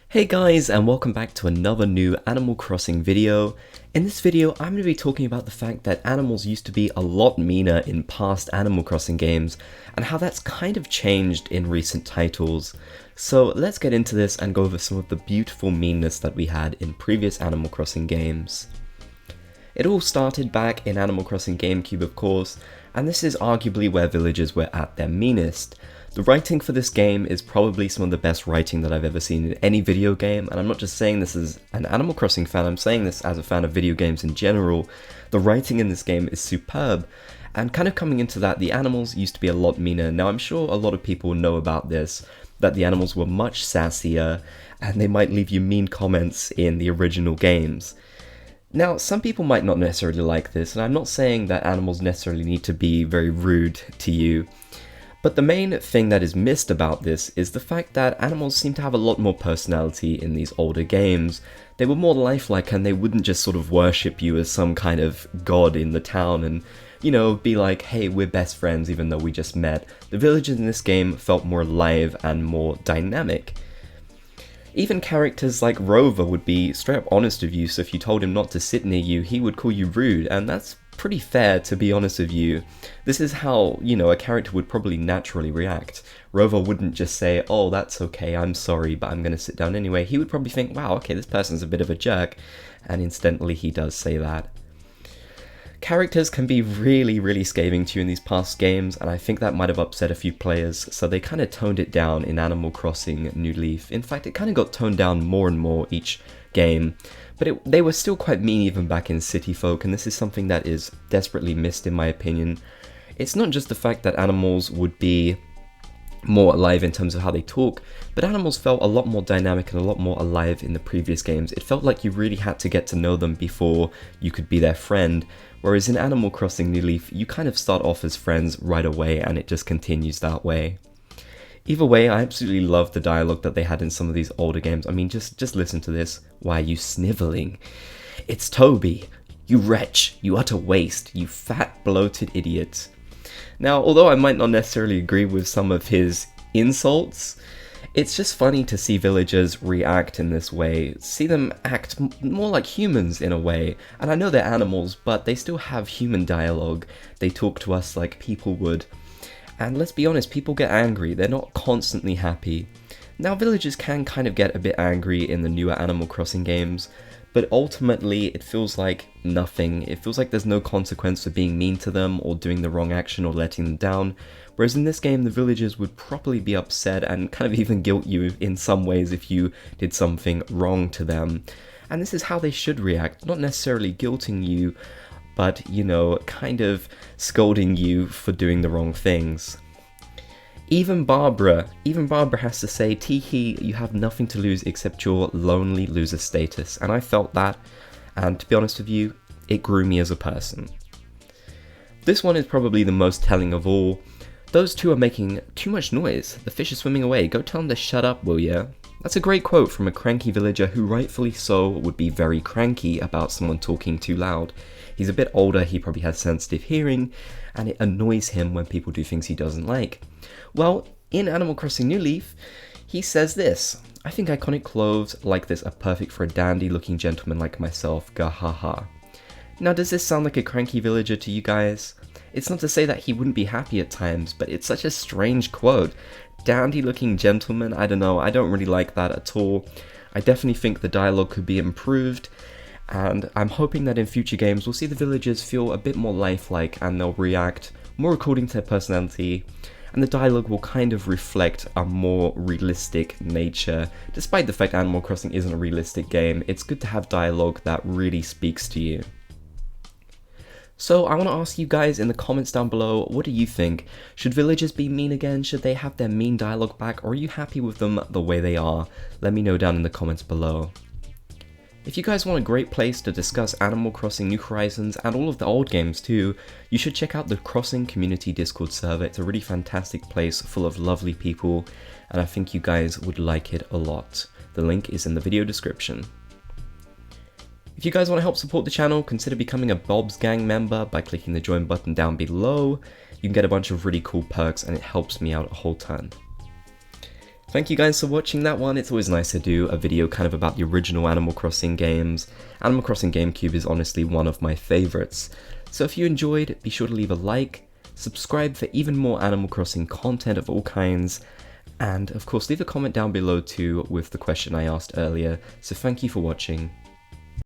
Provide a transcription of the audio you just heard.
Hey guys, and welcome back to another new Animal Crossing video. In this video, I'm going to be talking about the fact that animals used to be a lot meaner in past Animal Crossing games, and how that's kind of changed in recent titles. So let's get into this and go over some of the beautiful meanness that we had in previous Animal Crossing games. It all started back in Animal Crossing GameCube, of course, and this is arguably where villagers were at their meanest. The writing for this game is probably some of the best writing that I've ever seen in any video game, and I'm not just saying this as an Animal Crossing fan, I'm saying this as a fan of video games in general. The writing in this game is superb, and kind of coming into that, the animals used to be a lot meaner. Now I'm sure a lot of people know about this, that the animals were much sassier, and they might leave you mean comments in the original games. Now, some people might not necessarily like this, and I'm not saying that animals necessarily need to be very rude to you. But the main thing that is missed about this is the fact that animals seem to have a lot more personality in these older games. They were more lifelike, and they wouldn't just sort of worship you as some kind of god in the town and, you know, be like, hey, we're best friends even though we just met. The villagers in this game felt more alive and more dynamic. Even characters like Rover would be straight up honest with you, so if you told him not to sit near you, he would call you rude, and that's pretty fair, to be honest with you. This is how, you know, a character would probably naturally react. Rover wouldn't just say, oh, that's okay, I'm sorry, but I'm gonna sit down anyway. He would probably think, wow, okay, this person's a bit of a jerk, and instantly he does say that. Characters can be really scathing to you in these past games, and I think that might have upset a few players, so they kind of toned it down in Animal Crossing New Leaf. In fact, it kind of got toned down more and more each game, but they were still quite mean even back in City Folk, and this is something that is desperately missed in my opinion. It's not just the fact that animals would be more alive in terms of how they talk, but animals felt a lot more dynamic and a lot more alive in the previous games. It felt like you really had to get to know them before you could be their friend, whereas in Animal Crossing New Leaf, you kind of start off as friends right away and it just continues that way. Either way, I absolutely love the dialogue that they had in some of these older games. I mean, just listen to this. Why are you sniveling? It's Toby. You wretch. You utter waste. You fat, bloated idiot. Now, although I might not necessarily agree with some of his insults, it's just funny to see villagers react in this way, see them act more like humans in a way. And I know they're animals, but they still have human dialogue. They talk to us like people would. And let's be honest, people get angry, they're not constantly happy. Now, villagers can kind of get a bit angry in the newer Animal Crossing games, but ultimately it feels like nothing. It feels like there's no consequence for being mean to them or doing the wrong action or letting them down, whereas in this game the villagers would probably be upset and kind of even guilt you in some ways if you did something wrong to them. And this is how they should react, not necessarily guilting you, but, you know, kind of scolding you for doing the wrong things. Even Barbara has to say, Teehee, you have nothing to lose except your lonely loser status. And I felt that, and to be honest with you, it grew me as a person. This one is probably the most telling of all. Those two are making too much noise. The fish are swimming away. Go tell them to shut up, will ya? That's a great quote from a cranky villager who rightfully so would be very cranky about someone talking too loud. He's a bit older, he probably has sensitive hearing, and it annoys him when people do things he doesn't like. Well, in Animal Crossing New Leaf, he says this: I think iconic clothes like this are perfect for a dandy looking gentleman like myself, gahaha. Now, does this sound like a cranky villager to you guys? It's not to say that he wouldn't be happy at times, but it's such a strange quote. Dandy looking gentleman, I don't know, I don't really like that at all. I definitely think the dialogue could be improved, and I'm hoping that in future games we'll see the villagers feel a bit more lifelike and they'll react more according to their personality, and the dialogue will kind of reflect a more realistic nature. Despite the fact Animal Crossing isn't a realistic game, it's good to have dialogue that really speaks to you. So I want to ask you guys in the comments down below, what do you think? Should villagers be mean again? Should they have their mean dialogue back? Or are you happy with them the way they are? Let me know down in the comments below. If you guys want a great place to discuss Animal Crossing New Horizons and all of the old games too, you should check out the Crossing Community Discord server. It's a really fantastic place full of lovely people, and I think you guys would like it a lot. The link is in the video description. If you guys want to help support the channel, consider becoming a Bob's Gang member by clicking the join button down below. You can get a bunch of really cool perks and it helps me out a whole ton. Thank you guys for watching that one. It's always nice to do a video kind of about the original Animal Crossing games. Animal Crossing GameCube is honestly one of my favorites. So if you enjoyed, be sure to leave a like, subscribe for even more Animal Crossing content of all kinds, and of course leave a comment down below too with the question I asked earlier. So thank you for watching.